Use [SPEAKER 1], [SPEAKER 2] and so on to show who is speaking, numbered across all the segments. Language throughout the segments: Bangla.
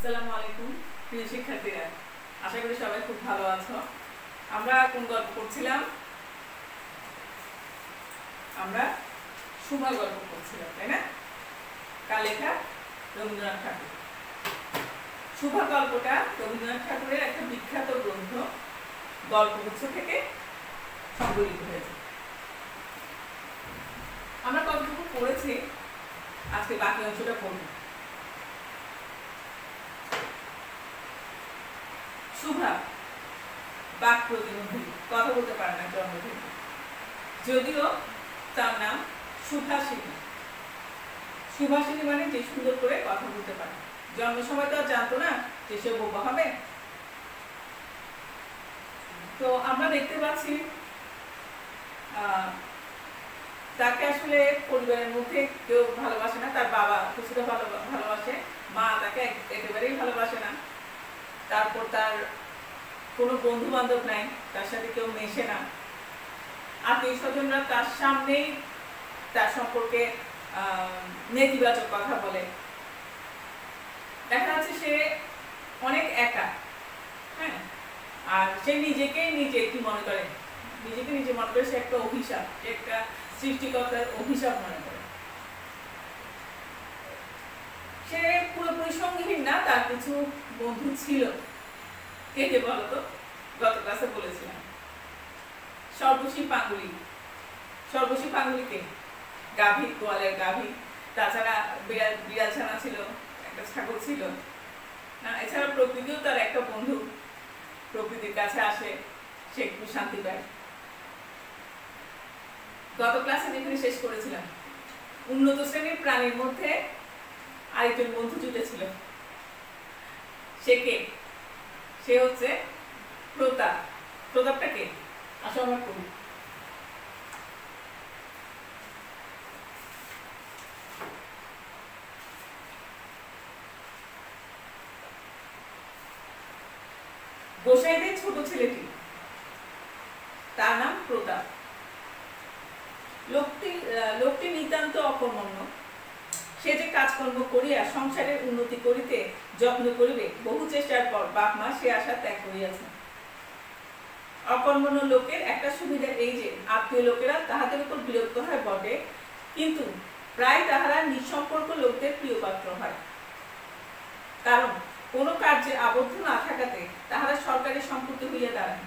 [SPEAKER 1] আসসালামু আলাইকুম প্রিয় শিক্ষার্থীরা, আশা করি সবাই খুব ভালো আছো। আমরা কোন গল্প করছিলাম? আমরা শুভা গল্প করছিলাম, তাই না? কার লেখা? রবীন্দ্রনাথ ঠাকুর। শুভা গল্পটা রবীন্দ্রনাথ ঠাকুরের একটা বিখ্যাত গ্রন্থ গল্পগুচ্ছ থেকে সংকলিত হয়েছে। আমরা কতটুকু পড়েছি, আজকে বাকি অংশটা পড়ব। শুভা বাক প্রতিবন্ধী, কথা বলতে পারে না জন্ম থেকে, যদিও তার নাম সুভাষিনী। সুভাষিনী মানে যে সুন্দর করে কথা বলতে পারে। জন্ম সময় তো আর জানতো না যে সে বোবা হবে। তো আমরা দেখতে পাচ্ছি তাকে আসলে পরিবারের মধ্যে কেউ ভালোবাসে না। তার বাবা কিছুটা ভালোবাসে, মা তাকে একেবারেই ভালোবাসে না। তারপর তার কোনো বন্ধু বান্ধব নাই, তার সাথে কেউ মেশে না। আত্মীয় স্বজনরা তার সামনেই তার সম্পর্কে নেতিবাচক কথা বলে। দেখা যাচ্ছে সে অনেক একা, হ্যাঁ। আর সে নিজেকে নিজে কি মনে করে, নিজেকে নিজে মনে করে সে একটা অভিশাপ, সে একটা সৃষ্টিকর্তার অভিশাপ মনে করে। সে পুরোপুরি সঙ্গীহীন না, তার কিছু বন্ধু ছিল। কে কে বলতো? গত ক্লাসে বলেছিলাম সর্বশী পাঙ্গুলি। সর্বশী পাঙ্গুলিকে গাভী, গোয়ালের গাভী, তাছাড়া বিড়াল ছানা ছিল, একটা ছাগল ছিল না। এছাড়া প্রকৃতিও তার একটা বন্ধু, প্রকৃতির কাছে আসে, সে একটু শান্তি পায়। গত ক্লাসে যেখানে শেষ করেছিলাম, উন্নত শ্রেণীর প্রাণীর মধ্যে আরেকজন বন্ধু জুটেছিল। সে কে? সে হচ্ছে প্রতাপ। প্রতাপটা কে? আসো আমরা করি। গোসাইদের ছোট ছেলেটি, তার নাম প্রতাপ। লোকটি নিতান্ত অকর্মণ্য। সে যে কাজকর্ম করিয়া সংসারের উন্নতি করিতে যত্ন করিবে, বহু চেষ্টার পর বাপ মা সে আশা ত্যাগ করিয়াছে। অকর্মণ্য লোকের একটা সুবিধা এই যে আত্মীয় লোকেরা তাহাদের উপর বিরক্ত হয় বটে, কিন্তু প্রায় তাহারা নিঃসম্পর্ক লোকদের প্রিয় পাত্র হয়। কারণ কোনো কার্যে আবদ্ধ না থাকাতে তাহারা সরকারি সম্পত্তি হইয়া দাঁড়ায়।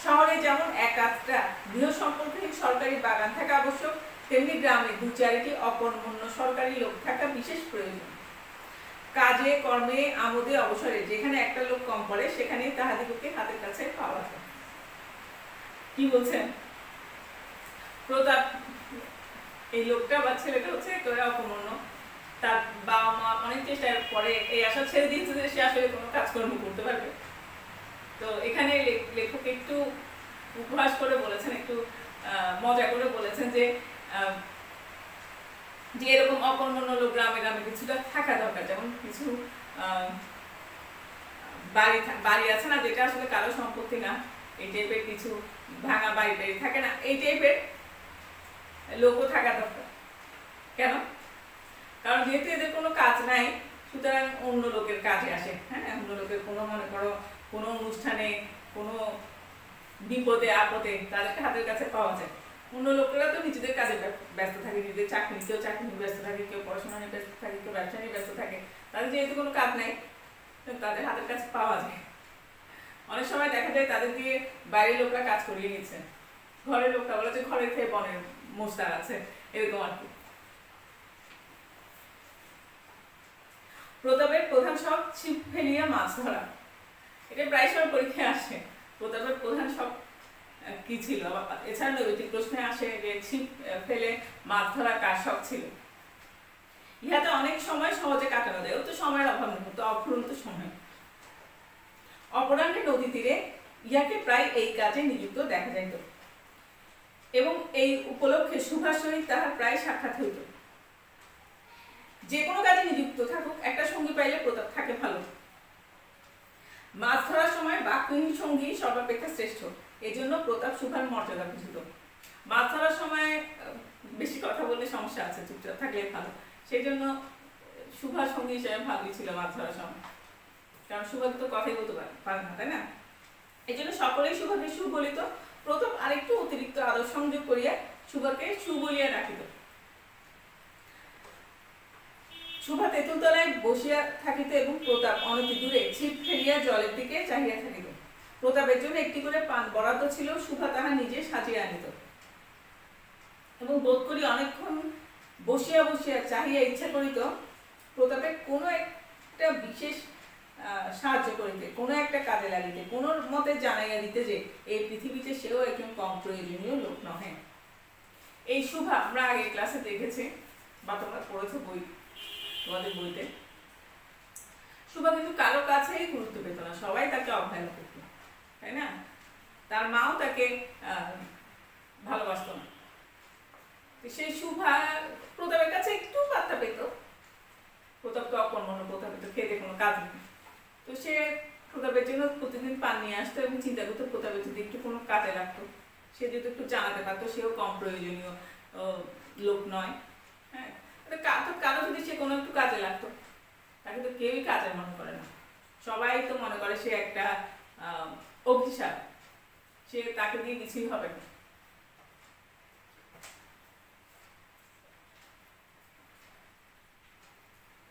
[SPEAKER 1] শহরে যেমন এক আধটা গৃহ সম্পর্কহীন সরকারি বাগান থাকা আবশ্যক, তেমনি গ্রামে দু চারিটি অকর্মণ্য সরকারি লোক থাকা বিশেষ প্রয়োজন। কাজে কর্মে আমোদে অবসরে যেখানে একটা লোক কম পড়ে, সেখানে তাহাদিগকে হাতের কাছে পাওয়া যায়। কি বলছেন? প্রতাপ এই লোকটা বা ছেলেটা হচ্ছে একেবারে অকর্মণ্য। তার বাবা মা অনেক চেষ্টার পরে এই আশা ছেড়ে দিয়েছে যে সে আসলে কোনো কাজকর্ম করতে পারবে। তো এখানে লেখক একটু উপহাস করে বলেছেন, একটু মজা করে বলেছেন যে এরকম অকর্মণ্য লোক গ্রামে গ্রামে কিছুটা থাকা দরকার। যেমন কিছু বাড়ি আছে না, যেটা আসলে কারো সম্পত্তি না, এই টাইপের কিছু ভাঙা বাড়ি টাড়ি থাকে না, এই টাইপের লোকও থাকা দরকার। কেন? কারণ যেহেতু এদের কোনো কাজ নাই, সুতরাং অন্য লোকের কাজে আসে। হ্যাঁ, অন্য লোকের কোনো, মনে করো কোনো অনুষ্ঠানে, কোনো বিপদে আপদে তাদেরকে হাতের কাছে পাওয়া যায়। অন্য লোকেরা তো নিজেদের কাজে ব্যস্ত থাকে, নিজেদের চাকরি, কেউ চাকরি নিয়ে ব্যস্ত থাকে, কেউ পড়াশোনা নিয়ে ব্যস্ত থাকে, কেউ ব্যবসা নিয়ে ব্যস্ত থাকে। তাদের যেহেতু কোনো কাজ নাই, তাদের হাতের কাছে পাওয়া যায়। অনেক সময় দেখা যায় তাদের দিয়ে বাইরের লোকরা কাজ করিয়ে নিচ্ছে। ঘরের লোকরা বলে যে ঘরের খেয়ে বনের মোস্তার আছে, এরকম আর কি। প্রতাপের প্রধান শখ ছিপ ফেলিয়া মাছ ধরা। এটা প্রায় সময় পরীক্ষায় আসে। প্রতাপের প্রধান শখ কি ছিল? এছাড়া নৈতিক প্রশ্নে আসে যে ছিপ ফেলে মাছ ধরা কার শখ ছিল। ইহাতে অনেক সময় সহজে কাটানো যায়, ও তো সময়ের অভাব নেই, তো অফুরন্ত সময়। অপরাহ্নে নদী তীরে ইহাকে প্রায় এই কাজে নিযুক্ত দেখা যাইত, এবং এই উপলক্ষে সুভার সহিত তাহার প্রায় সাক্ষাৎ হইত। যে কোনো কাজে নিযুক্ত থাকুক, একটা সঙ্গী পাইলে প্রতাপ থাকে ভালো। মাছ ধরার সময় বাক্যহীন সঙ্গী সর্বাপেক্ষা শ্রেষ্ঠ, এই জন্য প্রতাপ সুভার মর্যাদা বুঝিত। মাছ ধরার সময় বেশি কথা বললে সমস্যা আছে, চুপচাপ থাকলে ভালো। সেই জন্য শুভার সঙ্গী হিসেবে ভালোই ছিল মাছ ধরার সময়, কারণ শুভা তো কথাই বলতে পারে না, তাই না? এই জন্য সকলেই শুভাকে সু বলিত। প্রথম আরেকটু অতিরিক্ত আদর সংযোগ করিয়া শুভাকে সু বলিয়া ডাকিত। শুভা তেঁতুল তলায় বসিয়া থাকিত এবং প্রতাপ অনতি দূরে ছিপ ফেলিয়া জলের দিকে চাহিয়া থাকিত। প্রতাপের জন্য একটি করে পান বরাদ্দ ছিল, শুভা তাহা নিজে সাজিয়া আনিত এবং বোধ করি অনেকক্ষণ বসিয়া বসিয়া চাহিয়া ইচ্ছা করিত প্রতাপের কোনো একটা বিশেষ সাহায্য করিতে, কোনো একটা কাজে লাগিতে, কোনো মতে জানাইয়া দিতে যে এই পৃথিবীতে সেও একজন কম প্রয়োজনীয় লোক নহে। এই শুভা আমরা আগে ক্লাসে দেখেছি বা তোমরা পড়েছো তোমাদের বইতে। শুভা কিন্তু কারো কাছেই গুরুত্ব পেত না, সবাই তাকে অবহেলা করত, তাই না? তার মাও তাকে ভালোবাসত না। সেই শুভা প্রতাপের কাছে একটু বার্তা পেত, প্রতাপ তো অকর্মণ্য, প্রতাপের তো খেতে কোনো কাজ নেই, তো সে প্রতাপের জন্য প্রতিদিন পান নিয়ে আসতো এবং চিন্তা করতো প্রতাপের যদি একটু কোনো কাজে লাগতো, সে যদি একটু জানাতে পারতো সেও কম প্রয়োজনীয় লোক নয়। হ্যাঁ, কারো যদি সে কোনো একটু কাজে লাগতো, তাকে তো কেউই কাজের মনে করে না, সবাই তো মনে করে সে একটা অভিশাপ, সে তাকে দিয়ে কিছুই হবে না।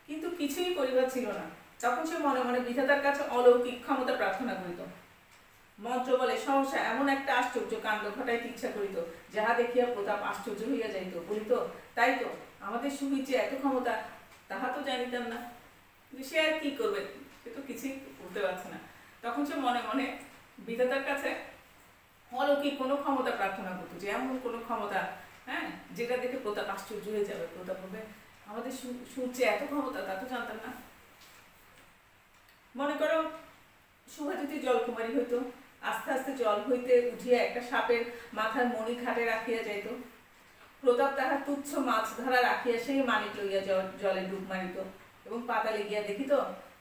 [SPEAKER 1] কিন্তু কিছুই করিবার ছিল না, তখন সে মনে মনে বিধাতার কাছে অলৌকিক ক্ষমতা প্রার্থনা করিত। মন্ত্র বলে সহসা এমন একটা আশ্চর্য কাণ্ড ঘটাইতে ইচ্ছা করিত, যাহা দেখিয়া প্রতাপ আশ্চর্য হইয়া যাইত, বলিত তাই তো, আমাদের সুবির যে এত ক্ষমতা তাহা তো জানিতাম না। কিন্তু সে আর কি করবে, সে তো কিছুই করতে পারছে না। তখন সে মনে মনে বিধাতার কাছে অলৌকিক কোনো ক্ষমতা প্রার্থনা করতো, যে এমন কোনো ক্ষমতা, হ্যাঁ, যেটা দেখে প্রতাপ আশ্চর্য হয়ে যাবে, প্রতাপ বলবে আমাদের সূর্যে এত ক্ষমতা, তা তো জানতাম না। মনে করো শুভা যদি জলকুমারী হইতো, আস্তে আস্তে জল হইতে উঠিয়া একটা সাপের মাথার মণি ঘাটে রাখিয়া যাইত, প্রতাপ তাহার তুচ্ছ মাছ ধরা রাখিয়া সেই মানিক লইয়া জলে ডুব মারিত এবং পাতালে গিয়া দেখিত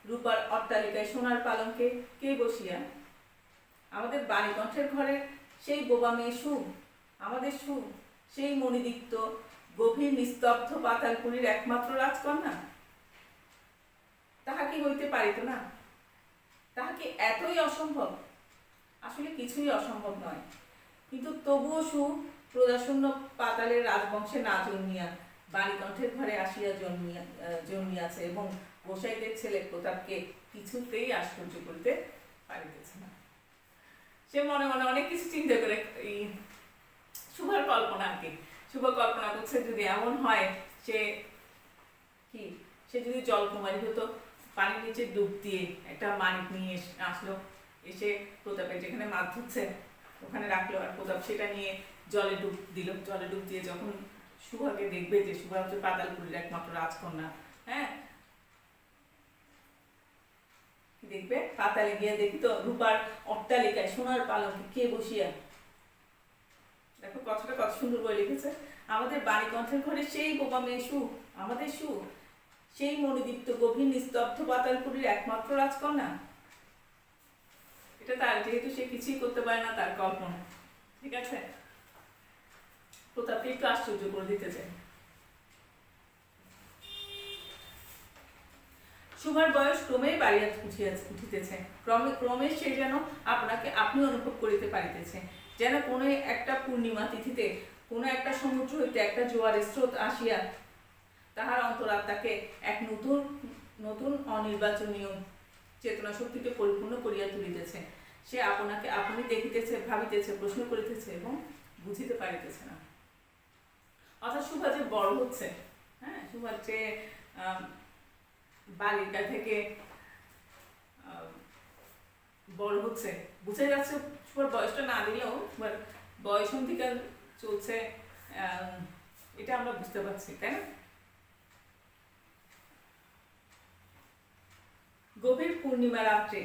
[SPEAKER 1] রূপার অট্টালিকায় সোনার পালঙ্কে কে বসিয়া? আমাদের বাণীকণ্ঠের ঘরে সেই বোবা মেয়ে সু, আমাদের সু, সেই মণিদীপ্ত গভীর নিস্তব্ধ পাতালপুরীর একমাত্র রাজকন্যা। তাহা কি হইতে পারিত না? তাহা কি এতই অসম্ভব? আসলে কিছুই অসম্ভব নয়, কিন্তু তবুও সু প্রজাশূন্য পাতালের রাজবংশে না জন্মিয়া বাণীকণ্ঠের ঘরে আসিয়া জন্মিয়াছে এবং গোসাইদের ছেলে প্রতাপকে কিছুতেই আশ্চর্য করিতে পারিতেছে না। সে মনে মনে অনেক কিছু চিন্তা করে এই শুভার কল্পনা আর কি, শুভ কল্পনা করছে যদি এমন হয় সে যদি জলকুমারী হতো, পানির নিচে ডুব দিয়ে একটা মানিক নিয়ে আসলো, এসে প্রতাপের যেখানে মাছ ধরছে ওখানে রাখলো, আর প্রতাপ সেটা নিয়ে জলে ডুব দিল। জলে ডুব দিয়ে যখন শুভাকে দেখবে যে শুভা হচ্ছে পাতালপুরীর একমাত্র রাজকন্যা, হ্যাঁ, দেখবে পাতালে গিয়ে দেখি তো রূপার অট্টালিকায় সোনার পালঙ্কে কে বসিয়া। দেখো কথাটা কত সুন্দর করে লিখেছে, আমাদের বাণীকণ্ঠের ঘরে সেই বোবা মেয়ে সু, আমাদের সু, সেই মণিদীপ্ত গভীর নিস্তব্ধ পাতালপুরীর একমাত্র রাজকন্যা। এটা তার, যেহেতু সে কিছুই করতে পারে না, তার কল্পনা, ঠিক আছে? প্রতাপকে একটু আশ্চর্য করে দিতে চাই। শুভার বয়স ক্রমেই বাড়িয়া উঠিতেছে, ক্রমে ক্রমে সে যেন আপনাকে আপনি অনুভব করিতে পারিতেছে, যেন কোনো একটা পূর্ণিমা তিথিতে কোনো একটা সমুদ্র হইতে একটা জোয়ারের স্রোত আসিয়া তাহার অন্তরাত্মাকে এক নতুন নতুন অনির্বাচনীয় চেতনা শক্তিকে পরিপূর্ণ করিয়া তুলিতেছে। সে আপনাকে আপনি দেখিতেছে, ভাবিতেছে, প্রশ্ন করিতেছে এবং বুঝিতে পারিতেছে না। অর্থাৎ শুভা যে বড় হচ্ছে, হ্যাঁ, শুভা যে বালিকা থেকে বড় হচ্ছে, বুঝে যাচ্ছে। শুভার বয়সটা না দিলেও বয়সন্ধিকাল চলছে, এটা আমরা বুঝতে পারছি, তাই না? গভীর পূর্ণিমা রাত্রে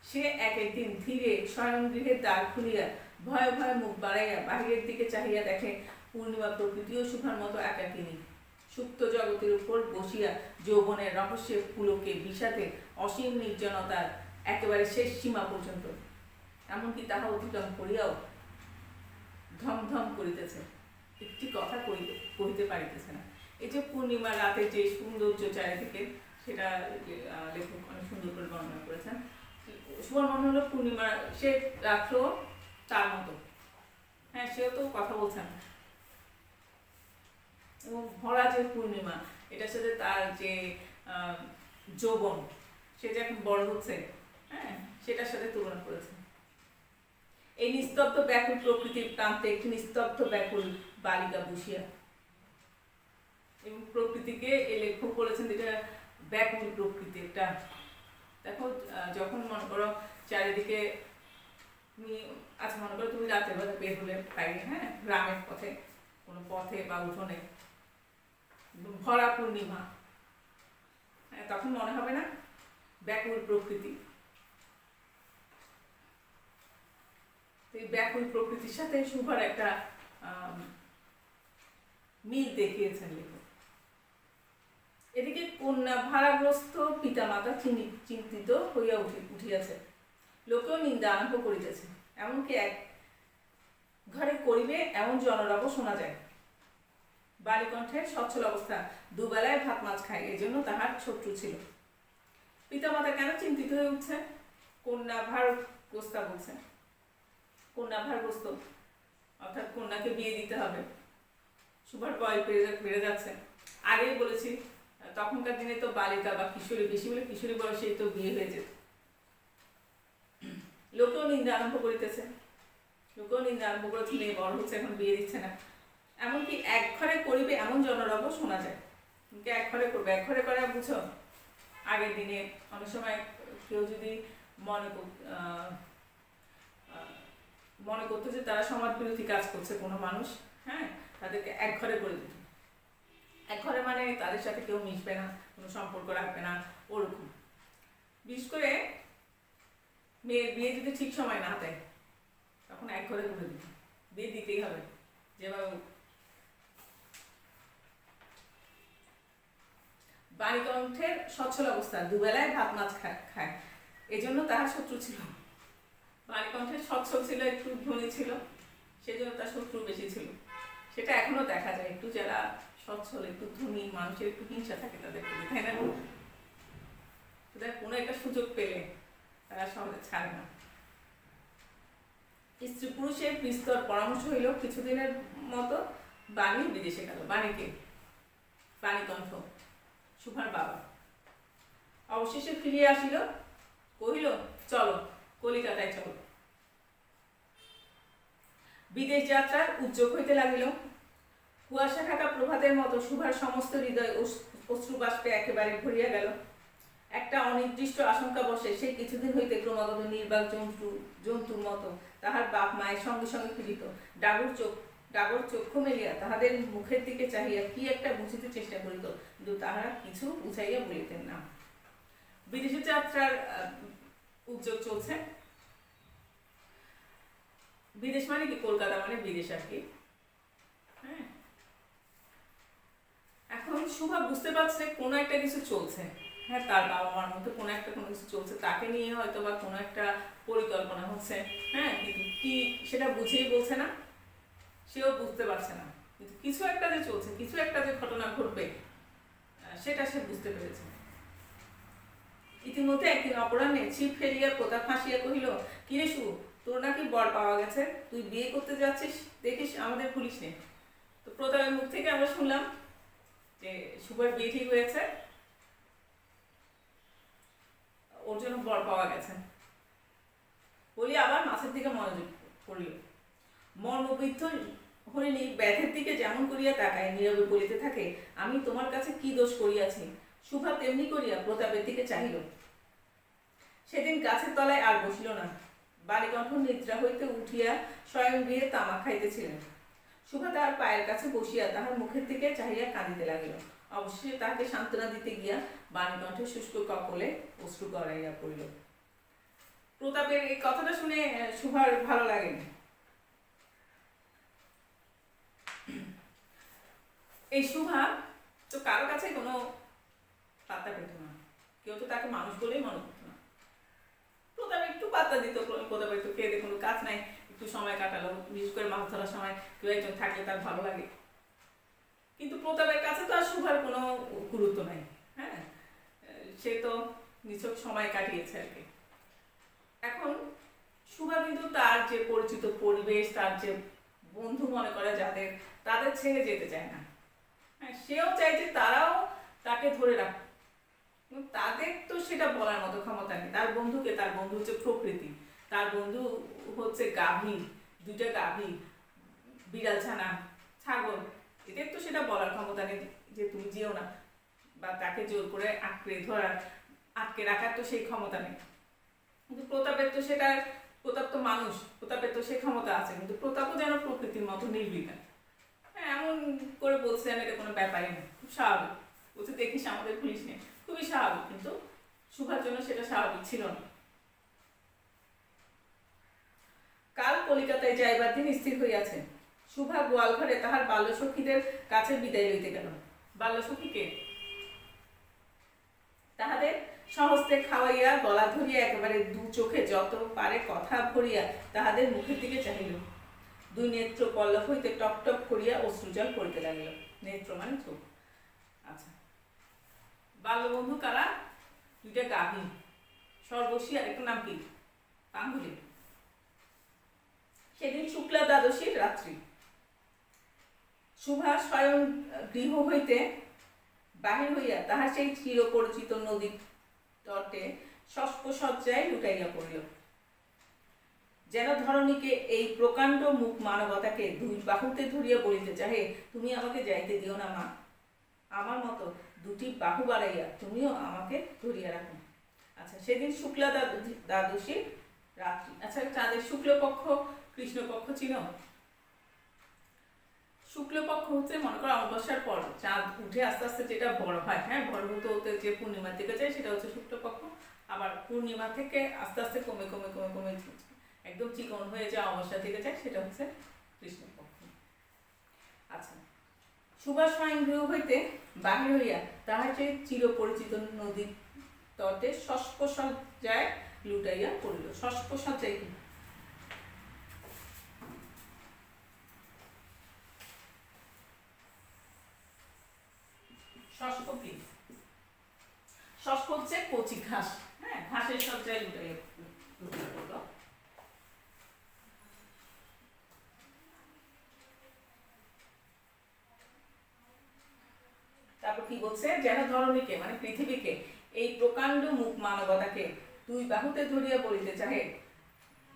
[SPEAKER 1] সে একদিন ধীরে শয়নগৃহের দ্বার খুলিয়া ভয়ে ভয়ে মুখ বাড়াইয়া বাহিরের দিকে চাহিয়া দেখে পূর্ণিমা প্রকৃতিও শুভার মতো একাকিনী, সুপ্ত জগতের উপর বসিয়া যৌবনের রহস্যের পুলকে বিষাদে অসীম নির্জনতার একেবারে শেষ সীমা পর্যন্ত, এমনকি তাহা অতিক্রম করিয়াও ধমধম করিতেছে, একটি কথা কহিতে পারিতেছে না। এই যে পূর্ণিমা রাতে যে সৌন্দর্য চারিদিকে, সেটা লেখক অনেক সুন্দর করে বর্ণনা করেছেন। শুভর মনে হলো পূর্ণিমা, সে রাত্র তার মতো, হ্যাঁ সেও তো কথা বলছেন, এবং ভরা যে পূর্ণিমা এটার সাথে তার যে যৌবন, সে যে এখন বড় হচ্ছে, হ্যাঁ সেটার সাথে তুলনা করেছে। এই নিস্তব্ধ ব্যাকুল প্রকৃতির প্রান্তে একটি নিস্তব্ধ ব্যাকুল বালিকা বসিয়া, এবং প্রকৃতিকে এই লেখক বলেছেন যেটা ব্যাকুল প্রকৃতি। একটা দেখো, যখন মনে করো চারিদিকে তুমি, আচ্ছা মনে করো তুমি রাতের বেলা বের হলে বাইরে, হ্যাঁ গ্রামের পথে, কোনো পথে বা উঠোনে, ভরা পূর্ণিমা, তখন মনে হবে না ব্যাকুল প্রকৃতি? এই ব্যাকুল প্রকৃতির সাথে শুভার একটা মিল দেখিয়েছেন লেখক। এদিকে কন্যা ভারাগ্রস্ত পিতামাতা চিন্তিত হইয়া উঠিয়াছে, লোকেও নিন্দা আরম্ভ করিতেছে, এমনকি এক ঘরে করিবে এমন জনরব শোনা যায়। বালিকণ্ঠের সচ্ছল অবস্থা, দুবেলায় ভাত মাছ খায়, এই জন্য তাহার শত্রু ছিল। পিতামাতা কেন চিন্তিত হয়ে উঠছে? কন্যা ভারগ্রস্ত বলছে, কন্যা ভারগ্রস্ত অর্থাৎ কন্যাকে বিয়ে দিতে হবে, সুভার বয়স বেড়ে যাচ্ছে। আগেই বলেছি তখনকার দিনে তো বালিকা বা কিশোরী, বেশি বলে কিশোরী বয়সেই তো বিয়ে হয়ে যেত। লোকেও নিন্দা আরম্ভ করিতেছে, লোকেও নিন্দা আরম্ভ করেছে, মেয়ে বড় হচ্ছে এখন বিয়ে দিচ্ছে না। এমনকি এক ঘরে করিবে এমন জনরব শোনা যায়। কিন্তু এক ঘরে করবে, এক ঘরে করা বুঝো, আগের দিনে অনেক সময় কেউ যদি মনে করতো যে তারা সমাজ বিরোধী কাজ করছে কোনো মানুষ, হ্যাঁ তাদেরকে এক ঘরে করে দিত। এক ঘরে মানে তাদের সাথে কেউ মিশবে না, কোনো সম্পর্ক রাখবে না, ওরকম। বিশেষ করে মেয়ের বিয়ে যদি ঠিক সময় না দেয় তখন এক ঘরে করে দিত, বিয়ে দিতেই হবে যেভাবে। বালিকণ্ঠের সচ্ছল অবস্থা, দুবেলায় ভাত মাছ খায়, এজন্য তাহার শত্রু ছিল। বালিকণ্ঠের সচ্ছল ছিল, একটু ধনী ছিল, সেজন্য তার শত্রু বেশি ছিল। সেটা এখনো দেখা যায়, একটু যারা সচ্ছল, একটু ধনী মানুষের একটু হিংসা থাকে তাদের প্রতি, তাই না? তাদের কোনো একটা সুযোগ পেলে তারা সহজে ছাড়ে না। স্ত্রী পুরুষের বিস্তর পরামর্শ হইল, কিছুদিনের মতো বাণী বিদেশে গেল। বাণীকে, বাণীকণ্ঠ শুভার বাবা। অবশেষে ফিরিয়া আসিল, কহিল চলো কলিকাতায় চলো। বিদেশ যাত্রার উদ্যোগ হইতে লাগিল। কুয়াশা ঢাকা প্রভাতের মতো শুভার সমস্ত হৃদয় অশ্রুবাষ্পে একেবারে ভরিয়া গেল। একটা অনির্দিষ্ট আশঙ্কা বসে সে কিছুদিন হইতে ক্রমাগত নির্বাক জন্তুর মতো তাহার বাপ মায়ের সঙ্গে সঙ্গে ফিরিত। ডাগর চক্ষু মেলিয়া তাহাদের মুখের দিকে চাহিয়া কি একটা বুঝিতে চেষ্টা করিত, কিন্তু তাহারা কিছু বুঝাইয়া বলিতেন না। বিদেশে যাত্রার উদ্যোগ চলছে। বিদেশ মানে কি? কলকাতা মানে বিদেশ আর কি। হ্যাঁ, এখন শুভা বুঝতে পারছে কোনো একটা কিছু চলছে, হ্যাঁ তার বাবা মার মধ্যে কোনো কিছু চলছে, তাকে নিয়ে হয়তো বা কোনো একটা পরিকল্পনা হচ্ছে, হ্যাঁ কিন্তু কি সেটা বুঝেই বলছে না, সেও বুঝতে পারছে না, কিন্তু কিছু একটা যে চলছে, কিছু একটা যে ঘটনা ঘটবে সেটা সে বুঝতে পেরেছে। ইতিমধ্যে একদিন অপরাহ্নে ছিপ ফেলিয়া প্রতাপ হাসিয়া কহিল, কিরে শু, তোর নাকি বর পাওয়া গেছে, তুই বিয়ে করতে যাচ্ছিস, দেখিস আমাদের পুলিশ নেই। তো প্রতাপের মুখ থেকে আমরা শুনলাম যে শুভর বিয়ে ঠিক হয়েছে, ওর জন্য বর পাওয়া গেছে। বলি আবার মাছের দিকে মনোযোগ করিল। মর্মবিদ্ধ হরিণী ব্যাধের দিকে যেমন করিয়া তাকায়, নীরবে বলিতে থাকে, আমি তোমার কাছে কি দোষ করিয়াছি। শুভা তেমনি করিয়া প্রতাপের দিকে চাহিল। সেদিন গাছের তলায় আর বসিল না। বালিকণ্ঠ নিদ্রা হইতে উঠিয়া স্বয়ং গৃহে তামাক খাইতেছিলেন। শুভা তাহার পায়ের কাছে বসিয়া তাহার মুখের দিকে চাহিয়া কাঁদিতে লাগিল। অবশেষে তাহাকে সান্ত্বনা দিতে গিয়া বাণীকণ্ঠের শুষ্ক কপলে অশ্রু গড়াইয়া পড়িল। প্রতাপের এই কথাটা শুনে শুভার ভালো লাগেনি। এই শুভা তো কারো কাছে কোনো পাত্তা পেত না, কেউ তো তাকে মানুষ বলেই মনে করতো না। প্রতাপ একটু পাত্তা দিত, প্রতাপ একটু খেয়ে কোনো কাজ নাই, একটু সময় কাটালো, বিশেষ করে মাছ ধরার সময় কেউ একজন থাকলে তার ভালো লাগে। কিন্তু প্রতাপের কাছে তো আর শুভার কোনো গুরুত্ব নাই। হ্যাঁ, সে তো নিছক সময় কাটিয়েছে আর কি। এখন শুভা কিন্তু তার যে পরিচিত পরিবেশ, তার যে বন্ধু মনে করে যাদের, তাদের ছেড়ে যেতে চায় না। হ্যাঁ, সেও চায় যে তারাও তাকে ধরে রাখে, তাদের তো সেটা বলার মতো ক্ষমতা নেই। তার বন্ধুকে, তার বন্ধু হচ্ছে প্রকৃতি, তার বন্ধু হচ্ছে গাভী, দুইটা গাভী, বিড়াল ছানা, ছাগল, এদের তো সেটা বলার ক্ষমতা নেই যে তুমি যেও না, বা তাকে জোর করে আটকে রাখার তো সেই ক্ষমতা নেই। কিন্তু প্রতাপের তো সেটা, প্রতাপ তো মানুষ, প্রতাপের তো সে ক্ষমতা আছে, কিন্তু প্রতাপও যেন প্রকৃতির মতো নির্বিকার। হ্যাঁ, এমন করে বলছে এটা কোনো ব্যাপারই না, খুব স্বাভাবিক। বলছে দেখিস আমাদের পুলিশ নেই, খুবই স্বাভাবিক। কিন্তু শুভার জন্য সেটা স্বাভাবিক ছিল না। কাল কলিকাতায় যাইবার দিন স্থির হইয়াছে। শুভা গোয়ালঘরে তাহার বাল্যসখীদের কাছে বিদায় লইতে গেল। বাল্যসখীকে তাহাদের সহস্তে খাওয়াইয়া গলা ধরিয়া একেবারে দু চোখে যত পারে কথা ভরিয়া তাহাদের মুখের দিকে চাহিল। দুই নেত্র পল্লব হইতে টপ টপ করিয়া অশ্রুজল পড়িতে লাগিল। নেত্র মানে চোখ। আচ্ছা, বাল্যবন্ধু কারা? দুইটা গাভী, সর্বশী আর একটা নাম কি? পাঙ্গুলি। সেদিন শুক্লা দ্বাদশীর রাত্রি। শুভা স্বয়ং গৃহ হইতে বাহির হইয়া তাহার সেই চিরপরিচিত নদীর তটে শস্পসজ্জায় লুটাইয়া পড়িল। যেন ধরণীকে এই প্রকাণ্ড মুখ মানবতাকে দুই বাহুতে ধরিয়া বলিতে চাহে, তুমি আমাকে যাইতে দিও না মা, আমার মতো দুটি বাহু বাড়াইয়া তুমিও আমাকে ধরিয়া রাখো। আচ্ছা, সেদিন শুক্লা দ্বাদশীর রাত্রি। আচ্ছা, চাঁদের শুক্লপক্ষ কৃষ্ণপক্ষ চিনো? শুক্লপক্ষ হচ্ছে মনে করো অমাবস্যার পর চাঁদ উঠে আস্তে আস্তে যেটা বড় হয়, হ্যাঁ, বড় হতে হতে যে পূর্ণিমার দিকে যায় সেটা হচ্ছে শুক্লপক্ষ। আবার পূর্ণিমা থেকে আস্তে আস্তে কমে কমে কমে কমে একদম চিকন হয়ে যায় অমাবস্যার দিকে যায়, সেটা হচ্ছে কৃষ্ণপক্ষ। আচ্ছা, সুভাষ স্বয়ং গৃহ হইতে বাহির হইয়া তাহার যে চিরপরিচিত নদীর তটে শস্পসজ্জায় লুটাইয়া পড়িল। শস্পসজ্জায় কি? শস্প কি? শস্প হচ্ছে কচি ঘাস, হ্যাঁ, ঘাসের সজ্জায় লুটাইয়া পড়ল। তারপর কি বলছে? যেন ধরণীকে মানে পৃথিবীকে এই প্রকাণ্ড মুখ মানবতাকে দুই বাহুতে ধরিয়া বলিতে চাহে,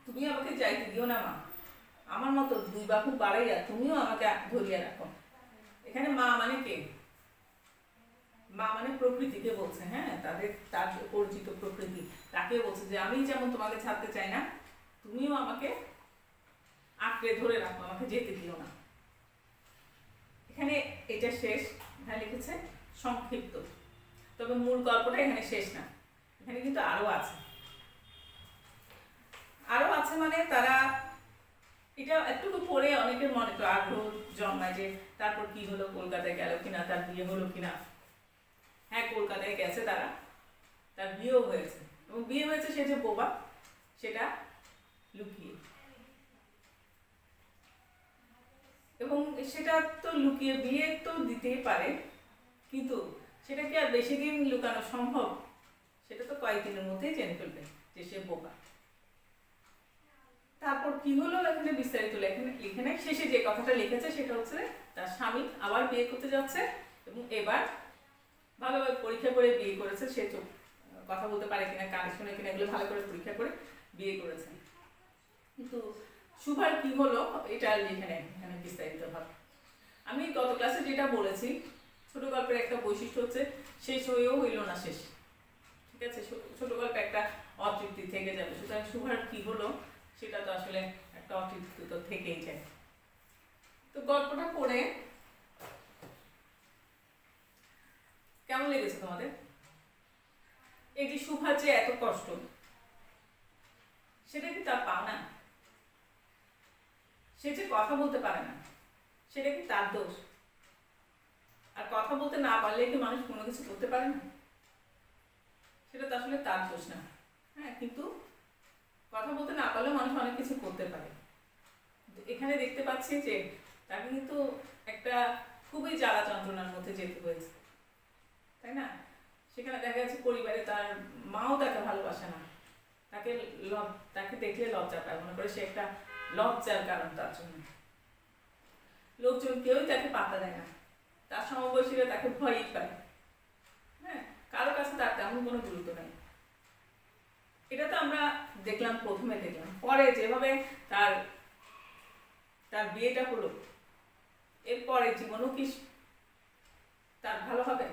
[SPEAKER 1] তুমি আমাকে যাইতে দিও না মা, আমার মতো দুই বাহু বাড়াইয়া তুমিও আমাকে ধরিয়া রাখো। এখানে মা মানে কে? মা মানে প্রকৃতিকে বলছে, হ্যাঁ, তার পরিচিত প্রকৃতি, তাকে বলছে যে আমি যেমন তোমাকে ছাড়তে চাই না, তুমিও আমাকে আঁকড়ে ধরে রাখো, আমাকে যেতে দিও না। এখানে এটা শেষ, এখানে লিখেছে সংক্ষিপ্ত, তবে মূল গল্পটা এখানে শেষ না, এখানে কিন্তু আরো আছে। মানে তারা এটা একটু পরে অনেকের মনে তো আগ্রহ জন্মায় যে তারপর কি হলো, কলকাতায় গেল কিনা, তার বিয়ে হলো কিনা। হ্যাঁ, কলকাতায় গেছে তারা, তার বিয়েও হয়েছে, এবং বিয়ে হয়েছে সে যে বোবা সেটা লুকিয়ে, এবং সেটা তো লুকিয়ে বিয়ে তো দিতেই পারে, কিন্তু সেটা কি আর বেশি দিন লুকানো সম্ভব? সেটা তো কয়েকদিনের মধ্যেই জেনে ফেলবে যে সে বোকা। তারপর কি হলো এখানে বিস্তারিত লেখে শেষে যে কথাটা লিখেছে সেটা হচ্ছে তার স্বামী আবার বিয়ে করতে যাচ্ছে, এবং এবার ভালোভাবে পরীক্ষা করে বিয়ে করেছে। সে তো কথা বলতে পারে কিনা, কানে শুনে কিনা, এগুলো ভালো করে পরীক্ষা করে বিয়ে করেছে। কিন্তু শুভার কি হলো এটা এখানে বিস্তারিত ভাবে আমি গত ক্লাসে যেটা বলেছি, ছোট গল্পের একটা বৈশিষ্ট্য হচ্ছে শেষ হয়েও হইল না শেষ। ঠিক আছে, ছোট গল্পে একটা অতৃপ্তি থেকে যাবে, সুতরাং শুভার কি হলো সেটা তো আসলে একটা অতৃপ্তি তো থেকেই যায়। তো গল্পটা পড়ে কেমন লেগেছে তোমাদের? এই যে শুভার যে এত কষ্ট, সেটা কি তার পাওনা? সে যে কথা বলতে পারে না, সেটা কি তার দোষ? আর কথা বলতে না পারলে কি মানুষ কোনো কিছু করতে পারে না? সেটা তো আসলে তার দোষ না। হ্যাঁ, কিন্তু কথা বলতে না পারলে মানুষ অনেক কিছু করতে পারে। এখানে দেখতে পাচ্ছি যে তাকে কিন্তু একটা খুবই জ্বালা যন্ত্রণার মধ্যে যেতে হয়েছে, তাই না? সে সেখানে দেখা যাচ্ছে পরিবারে তার মাও তাকে ভালোবাসে না, তাকে তাকে দেখলে লজ্জা পায়, মনে করে সে একটা লজ্জার কারণ তার জন্য। লোকজন কেউই তাকে পাত্তা দেয় না, তার সমবয়সীরা তাকে ভয়ই পায়। হ্যাঁ, কারো কাছে তার তেমন কোনো গুরুত্ব নেই। এটা তো আমরা দেখলাম, প্রথমে দেখলাম, পরে যেভাবে তার তার বিয়েটা হলো, এরপরে জীবনও কি তার ভালো হবে,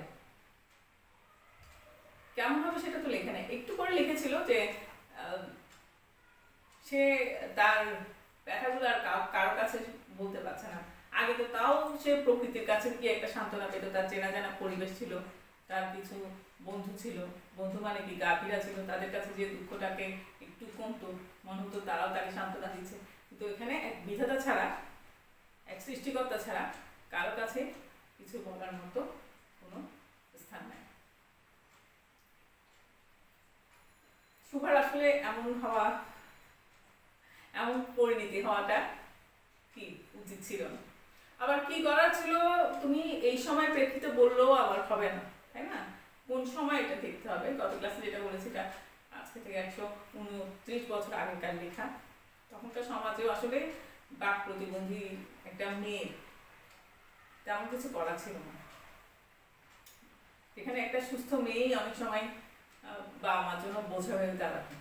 [SPEAKER 1] কেমন হবে সেটা তো লেখা নেই। একটু করে লিখেছিল যে সে তার ব্যথাগুলো আর কারো কাছে বলতে পারছে না। আগে তো তাও সে প্রকৃতির কাছে গিয়ে একটা সান্ত্বনা পেত, তার চেনা জানা পরিবেশ ছিল, তার কিছু বন্ধু ছিল, বন্ধু মানে কি গাভীরা ছিল, তাদের কাছে যে দুঃখটাকে একটু কমতো, মনে হতো তারাও তাকে সান্ত্বনা দিচ্ছে। কিন্তু এখানে এক বিধাতা ছাড়া, এক সৃষ্টিকর্তা ছাড়া কারো কাছে কিছু বলার মতো কোনো স্থান নাই। সুভার আসলে এমন হওয়া, এমন পরিণতি হওয়াটা কি উচিত ছিল না। আবার কি করার ছিল, তুমি এই সময় প্রেক্ষিতে বললেও আবার হবে না, তাই না? কোন সময় এটা দেখতে হবে। গত ক্লাসে যেটা বলেছি, এটা আজকে থেকে 129 বছর আগেকার লেখা। তখনকার সমাজেও আসলে বাক প্রতিবন্ধী একটা মেয়ের তেমন কিছু করা ছিল না। এখানে একটা সুস্থ মেয়েই অনেক সময় বাবা মার জন্য বোঝা হয়ে দাঁড়াতো,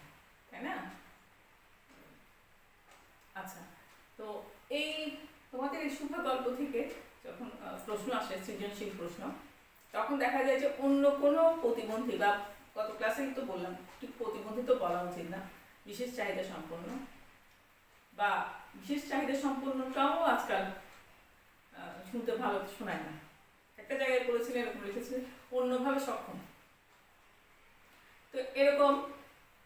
[SPEAKER 1] তাই না? আচ্ছা, তো এই তোমাদের এই শুভ গল্প থেকে যখন প্রশ্ন আসে, সৃজনশীল প্রশ্ন, তখন দেখা যায় যে অন্য কোনো প্রতিবন্ধী, বা গত ক্লাসেই তো বললাম ঠিক প্রতিবন্ধী তো বলা উচিত না, বিশেষ চাহিদা সম্পন্ন, বা বিশেষ চাহিদা সম্পন্নটাও আজকাল শুনতে ভালো শোনায় না। একটা জায়গায় পড়েছিলেন, এরকম লিখেছে অন্যভাবে সক্ষম। তো এরকম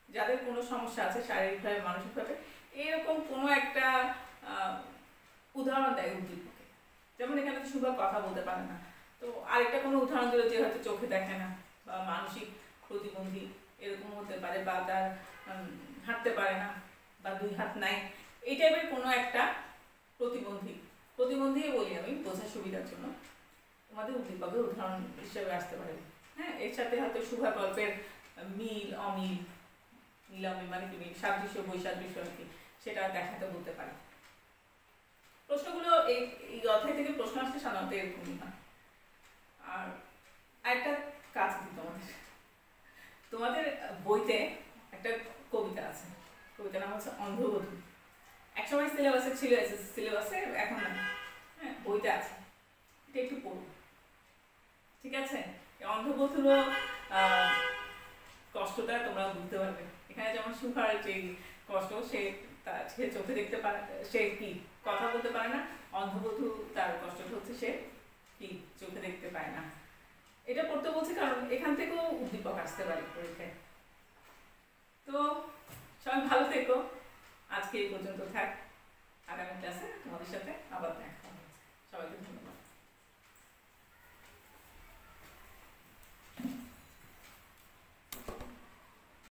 [SPEAKER 1] যাদের কোনো সমস্যা আছে শারীরিকভাবে, মানসিকভাবে, এরকম কোনো একটা উদাহরণ দেয় উদ্দীপকে। যেমন এখানে শুভা কথা বলতে পারে না, তো আরেকটা কোনো উদাহরণ দিল যে হয়তো চোখে দেখে না বা মানসিক প্রতিবন্ধী এরকম হতে পারে, বা তার হাঁটতে পারে না বা 2 হাত নাই, এই টাইপের কোনো একটা প্রতিবন্ধী বলি আমি বোঝার সুবিধার জন্য, তোমাদের উদ্দীপকের উদাহরণ হিসেবে আসতে পারে। হ্যাঁ, এর সাথে হয়তো শুভা গল্পের মিল অমিল, মিলামি মানে কি, সাদৃশ্য বৈসাদৃশ্য আর কি, সেটা দেখাতে বলতে পারে। প্রশ্নগুলো এই অধ্যায় থেকে প্রশ্ন আসতে সাধারণত এরকমই হয়। আর একটা কাজ দিই তোমাদের বইতে একটা কবিতা আছে, কবিতার নাম হচ্ছে অন্ধবধূ। একসময় সিলেবাসে ছিল, সিলেবাসে এখন না, হ্যাঁ বইতে আছে, এটা একটু পড়ুন, ঠিক আছে? অন্ধবধূরও কষ্টটা তোমরা বুঝতে পারবে। এখানে যেমন সুখার যে কষ্ট, সে চোখে দেখতে পারে, সে কি কথা বলতে পারে না, অন্ধবধূ তার কষ্টটা হচ্ছে সে কি চোখে দেখতে পায় না। এটা পড়তে বলছি কারণ এখান থেকেও উদ্দীপক আসতে পারে পরীক্ষায়। তো সবাই ভালো থেকো, আজকে এই পর্যন্ত থাক।